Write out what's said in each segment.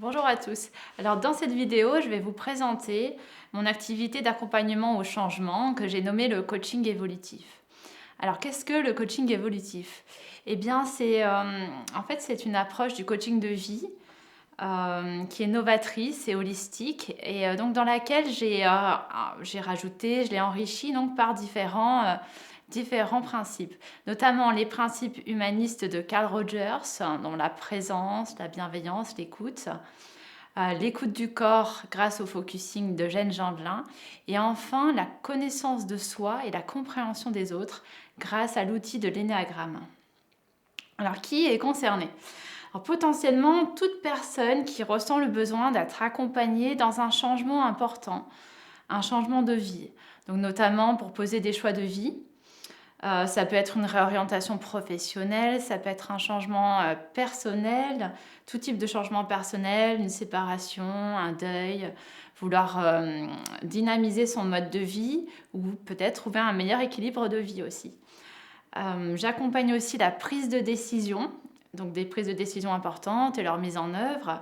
Bonjour à tous. Alors dans cette vidéo, je vais vous présenter mon activité d'accompagnement au changement que j'ai nommé le coaching évolutif. Alors qu'est-ce que le coaching évolutif? Eh bien c'est une approche du coaching de vie qui est novatrice et holistique et donc dans laquelle j'ai rajouté, je l'ai enrichi donc par différents principes, notamment les principes humanistes de Carl Rogers, dont la présence, la bienveillance, l'écoute du corps grâce au focusing de Jeanne Gendelin, et enfin la connaissance de soi et la compréhension des autres grâce à l'outil de l'énéagramme. Alors qui est concerné? Alors, potentiellement toute personne qui ressent le besoin d'être accompagnée dans un changement important, un changement de vie, donc notamment pour poser des choix de vie. Ça peut être une réorientation professionnelle, ça peut être un changement personnel, tout type de changement personnel, une séparation, un deuil, vouloir dynamiser son mode de vie ou peut-être trouver un meilleur équilibre de vie aussi. J'accompagne aussi la prise de décision, donc des prises de décision importantes et leur mise en œuvre,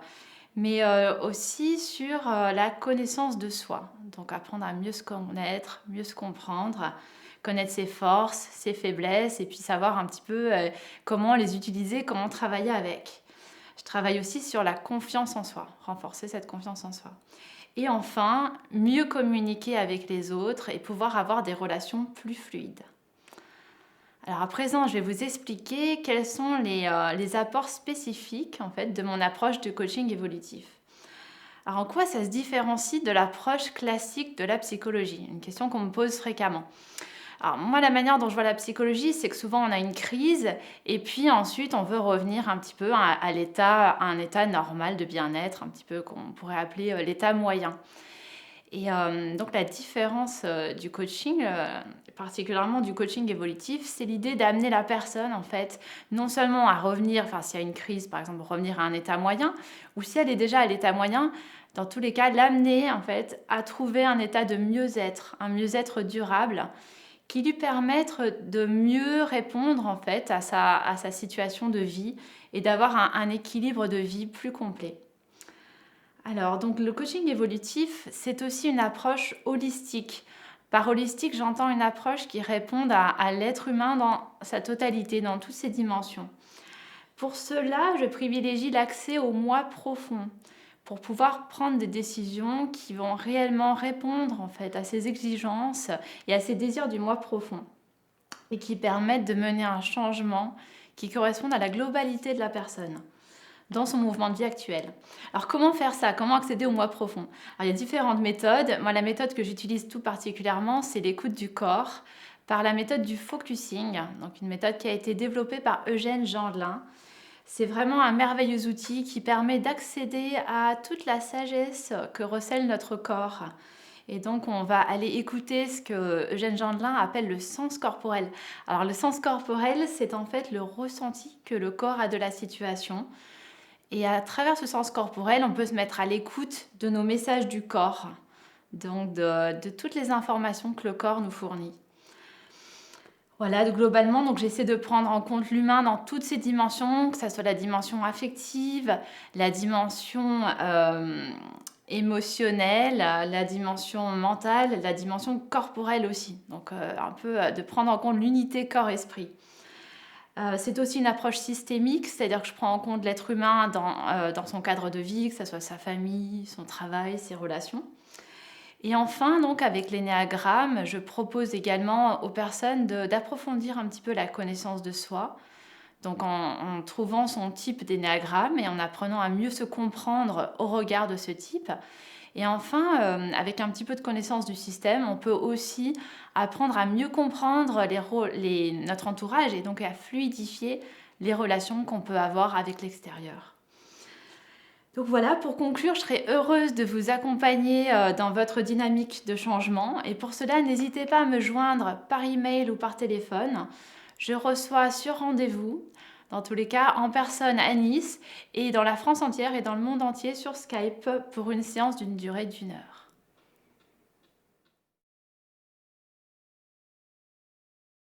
mais aussi sur la connaissance de soi, donc apprendre à mieux se connaître, mieux se comprendre, connaître ses forces, ses faiblesses, et puis savoir un petit peu comment les utiliser, comment travailler avec. Je travaille aussi sur la confiance en soi, renforcer cette confiance en soi. Et enfin, mieux communiquer avec les autres et pouvoir avoir des relations plus fluides. Alors à présent, je vais vous expliquer quels sont les apports spécifiques en fait, de mon approche de coaching évolutif. Alors en quoi ça se différencie de l'approche classique de la psychologie? Une question qu'on me pose fréquemment. Alors moi, la manière dont je vois la psychologie, c'est que souvent on a une crise et puis ensuite on veut revenir un petit peu à un état normal de bien-être, un petit peu qu'on pourrait appeler l'état moyen. Et donc la différence du coaching, particulièrement du coaching évolutif, c'est l'idée d'amener la personne en fait, non seulement à revenir, enfin s'il y a une crise par exemple, revenir à un état moyen, ou si elle est déjà à l'état moyen, dans tous les cas, l'amener en fait à trouver un état de mieux-être, un mieux-être durable, qui lui permette de mieux répondre en fait à sa situation de vie et d'avoir un équilibre de vie plus complet. Alors, donc le coaching évolutif, c'est aussi une approche holistique. Par holistique, j'entends une approche qui réponde à l'être humain dans sa totalité, dans toutes ses dimensions. Pour cela, je privilégie l'accès au moi profond, pour pouvoir prendre des décisions qui vont réellement répondre en fait à ses exigences et à ses désirs du moi profond, et qui permettent de mener un changement qui corresponde à la globalité de la personne dans son mouvement de vie actuel. Alors comment faire ça? Comment accéder au moi profond? Alors, il y a différentes méthodes. Moi, la méthode que j'utilise tout particulièrement, c'est l'écoute du corps par la méthode du focusing, donc une méthode qui a été développée par Eugène Gendelin. C'est vraiment un merveilleux outil qui permet d'accéder à toute la sagesse que recèle notre corps. Et donc, on va aller écouter ce que Eugène Gendelin appelle le sens corporel. Alors, le sens corporel, c'est en fait le ressenti que le corps a de la situation. Et à travers ce sens corporel, on peut se mettre à l'écoute de nos messages du corps, donc de toutes les informations que le corps nous fournit. Voilà, donc globalement, donc j'essaie de prendre en compte l'humain dans toutes ses dimensions, que ce soit la dimension affective, la dimension émotionnelle, la dimension mentale, la dimension corporelle aussi. Donc un peu de prendre en compte l'unité corps-esprit. C'est aussi une approche systémique, c'est-à-dire que je prends en compte l'être humain dans son cadre de vie, que ce soit sa famille, son travail, ses relations. Et enfin, donc, avec l'énéagramme, je propose également aux personnes d'approfondir un petit peu la connaissance de soi, donc en trouvant son type d'énéagramme et en apprenant à mieux se comprendre au regard de ce type. Et enfin, avec un petit peu de connaissance du système, on peut aussi apprendre à mieux comprendre notre entourage et donc à fluidifier les relations qu'on peut avoir avec l'extérieur. Donc voilà, pour conclure, je serais heureuse de vous accompagner dans votre dynamique de changement. Et pour cela, n'hésitez pas à me joindre par email ou par téléphone. Je reçois sur rendez-vous, dans tous les cas, en personne à Nice et dans la France entière et dans le monde entier sur Skype pour une séance d'une durée d'1 heure.